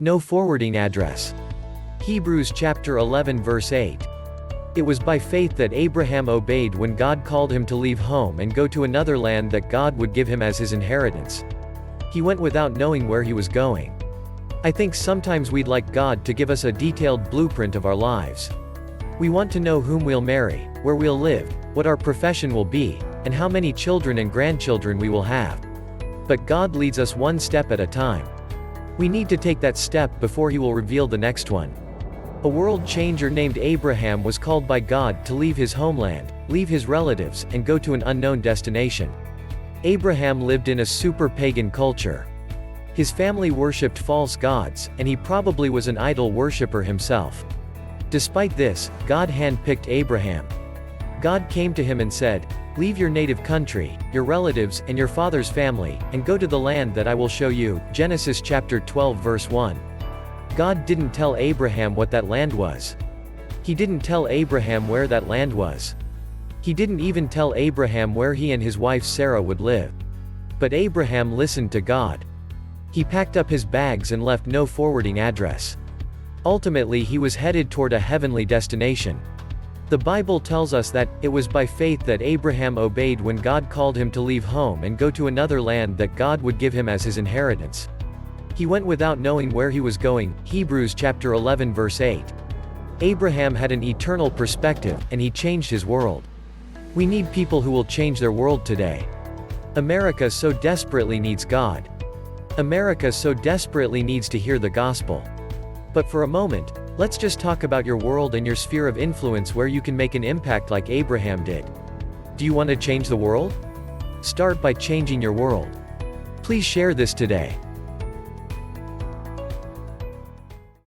No forwarding address. Hebrews chapter 11 verse 8. It was by faith that Abraham obeyed when God called him to leave home and go to another land that God would give him as his inheritance. He went without knowing where he was going. I think sometimes we'd like God to give us a detailed blueprint of our lives. We want to know whom we'll marry, where we'll live, what our profession will be, and how many children and grandchildren we will have. But God leads us one step at a time. We need to take that step before He will reveal the next one. A world changer named Abraham was called by God to leave his homeland, leave his relatives, and go to an unknown destination. Abraham lived in a super pagan culture. His family worshipped false gods, and he probably was an idol worshiper himself. Despite this, God handpicked Abraham. God came to him and said, "Leave your native country, your relatives, and your father's family, and go to the land that I will show you." Genesis chapter 12 verse 1. God didn't tell Abraham what that land was. He didn't tell Abraham where that land was. He didn't even tell Abraham where he and his wife Sarah would live. But Abraham listened to God. He packed up his bags and left no forwarding address. Ultimately, he was headed toward a heavenly destination. The Bible tells us that, it was by faith that Abraham obeyed when God called him to leave home and go to another land that God would give him as his inheritance. He went without knowing where he was going. Hebrews chapter 11 verse 8. Abraham had an eternal perspective, and he changed his world. We need people who will change their world today. America so desperately needs God. America so desperately needs to hear the gospel. But for a moment, let's just talk about your world and your sphere of influence where you can make an impact like Abraham did. Do you want to change the world? Start by changing your world. Please share this today.